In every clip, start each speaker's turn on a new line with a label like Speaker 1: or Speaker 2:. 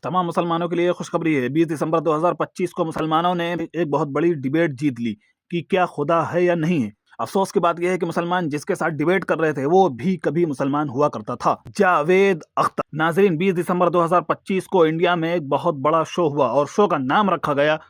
Speaker 1: तमाम मुसलमानों के लिए खुशखबरी है। 20 दिसंबर 2025 को मुसलमानों ने एक बहुत बड़ी डिबेट जीत ली कि क्या खुदा है या नहीं है। अफसोस की बात यह है कि मुसलमान जिसके साथ डिबेट कर रहे थे वो भी कभी मुसलमान हुआ करता था, जावेद अख्तर। नाजरीन, 20 दिसंबर 2025 को इंडिया में एक बहुत बड़ा शो हुआ और शो का नाम रखा गया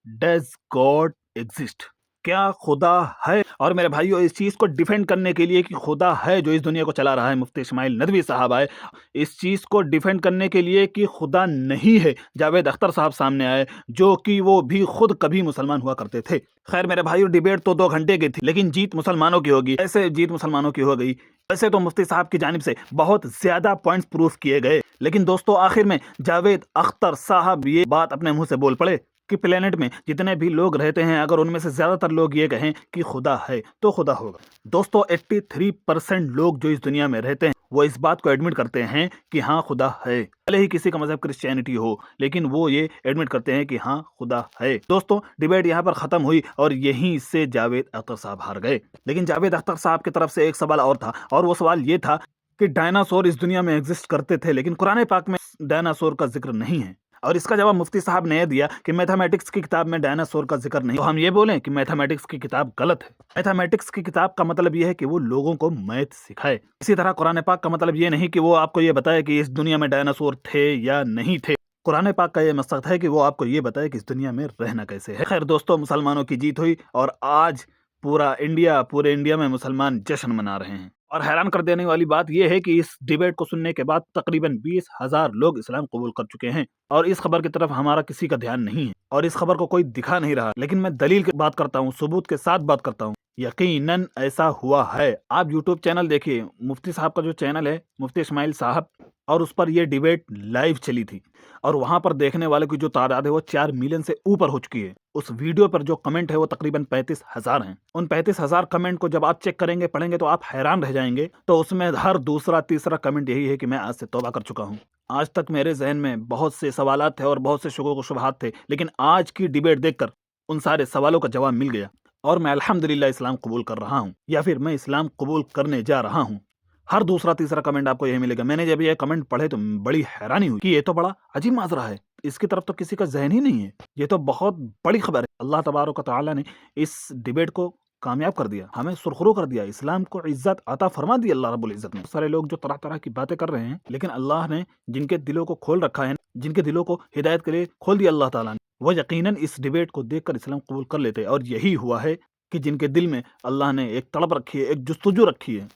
Speaker 1: डज गॉड एग्जिस्ट, क्या खुदा है। और मेरे भाइयों, इस चीज को डिफेंड करने के लिए कि खुदा है जो इस दुनिया को चला रहा है, मुफ्ती इस्माइल नदवी साहब आए। इस चीज को डिफेंड करने के लिए कि खुदा नहीं है, जावेद अख्तर साहब सामने आए, जो कि वो भी खुद कभी मुसलमान हुआ करते थे। खैर मेरे भाइयों, डिबेट तो 2 घंटे की थी, लेकिन जीत मुसलमानों की होगी। ऐसे जीत मुसलमानों की हो गई। वैसे तो मुफ्ती साहब की जानिब से बहुत ज्यादा पॉइंट्स प्रूफ किए गए, लेकिन दोस्तों आखिर में जावेद अख्तर साहब ये बात अपने मुंह से बोल पड़े कि प्लेनेट में जितने भी लोग रहते हैं, अगर उनमें से ज्यादातर लोग ये कहें कि खुदा है तो खुदा होगा। दोस्तों 83% लोग जो इस दुनिया में रहते हैं वो इस बात को एडमिट करते हैं कि हाँ खुदा है। भले ही किसी का मजहब क्रिश्चियनिटी हो, लेकिन वो ये एडमिट करते हैं कि हाँ खुदा है। दोस्तों डिबेट यहाँ पर खत्म हुई और यहीं से जावेद अख्तर साहब हार गए। लेकिन जावेद अख्तर साहब की तरफ से एक सवाल और था, और वो सवाल ये था कि डायनासोर इस दुनिया में एग्जिस्ट करते थे, लेकिन कुरान पाक में डायनासोर का जिक्र नहीं है। और इसका जवाब मुफ्ती साहब ने दिया कि मैथमेटिक्स की किताब में डायनासोर का जिक्र नहीं। तो हम ये बोलें कि मैथमेटिक्स की किताब गलत है। मैथमेटिक्स की किताब का मतलब ये है कि वो लोगों को मैथ सिखाए। इसी तरह कुरान पाक का मतलब ये नहीं कि वो आपको ये बताए कि इस दुनिया में डायनासोर थे या नहीं थे। कुरान पाक का ये मकसद है कि वो आपको ये बताए कि इस दुनिया में रहना कैसे है। खैर दोस्तों, मुसलमानों की जीत हुई और आज पूरे इंडिया में मुसलमान जश्न मना रहे हैं। और हैरान कर देने वाली बात यह है कि इस डिबेट को सुनने के बाद तकरीबन 20,000 लोग इस्लाम कबूल कर चुके हैं। और इस खबर की तरफ हमारा किसी का ध्यान नहीं है और इस खबर को कोई दिखा नहीं रहा, लेकिन मैं दलील की बात करता हूँ, सबूत के साथ बात करता हूँ। यकीनन ऐसा हुआ है। आप यूट्यूब चैनल देखिए, मुफ्ती साहब का जो चैनल है मुफ्ती इस्माइल साहब, और उस पर यह डिबेट लाइव चली थी और वहां पर देखने वालों की जो तादाद है वो 4 मिलियन से ऊपर हो चुकी है। उस वीडियो पर जो कमेंट है वो तकरीबन 35,000 हैं। उन 35,000 कमेंट को जब आप चेक करेंगे, पढ़ेंगे, तो आप हैरान रह जाएंगे। तो उसमें हर दूसरा तीसरा कमेंट यही है कि मैं आज से तौबा कर चुका हूँ। आज तक मेरे जहन में बहुत से सवालात थे और बहुत से शुकों को शुबहात थे, लेकिन आज की डिबेट देखकर उन सारे सवालों का जवाब मिल गया और मैं अल्हम्दुलिल्लाह इस्लाम कबूल कर रहा हूँ, या फिर मैं इस्लाम कबूल करने जा रहा हूँ। हर दूसरा तीसरा कमेंट आपको यही मिलेगा। मैंने जब ये कमेंट पढ़े तो बड़ी हैरानी हुई कि ये तो बड़ा अजीब माजरा है, इसकी तरफ तो किसी का जहन ही नहीं है। ये तो बहुत बड़ी खबर है। अल्लाह तबारक व तआला ने इस डिबेट को कामयाब कर दिया, हमें सुरखरू कर दिया, इस्लाम को इज्जत अता फरमा दी अल्लाह रब्बुल इज्जत ने। सारे लोग जो तरह तरह की बातें कर रहे हैं, लेकिन अल्लाह ने जिनके दिलों को खोल रखा है, जिनके दिलों को हिदायत के लिए खोल दिया अल्लाह ताला ने, वो यकीनन इस डिबेट को देखकर इस्लाम कबूल कर लेते। और यही हुआ है कि जिनके दिल में अल्लाह ने एक तड़प रखी है, एक जुस्तजू रखी है,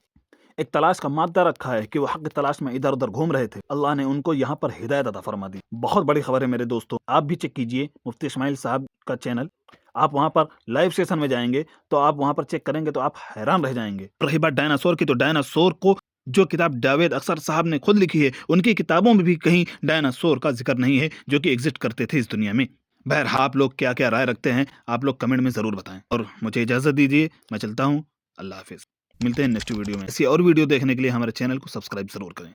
Speaker 1: एक तलाश का मादा रखा है कि वो हक की तलाश में इधर उधर घूम रहे थे, अल्लाह ने उनको यहाँ पर हिदायत अता फरमा दी। बहुत बड़ी खबर है मेरे दोस्तों। आप भी चेक कीजिए मुफ्ती इस्माइल साहब का चैनल। आप वहां पर लाइव सेशन में जाएंगे तो आप वहां पर चेक करेंगे तो आप हैरान रह जाएंगे। रही बात डायनासोर की, तो डायनासोर को जो किताब जावेद अख्तर साहब ने खुद लिखी है, उनकी किताबों में भी कहीं डायनासोर का जिक्र नहीं है जो कि एग्जिस्ट करते थे इस दुनिया में। बहरहाल आप लोग क्या क्या राय रखते हैं, आप लोग कमेंट में जरूर बताएं और मुझे इजाजत दीजिए, मैं चलता हूँ। अल्लाह हाफिज। मिलते हैं नेक्स्ट वीडियो में। ऐसी और वीडियो देखने के लिए हमारे चैनल को सब्सक्राइब जरूर करें।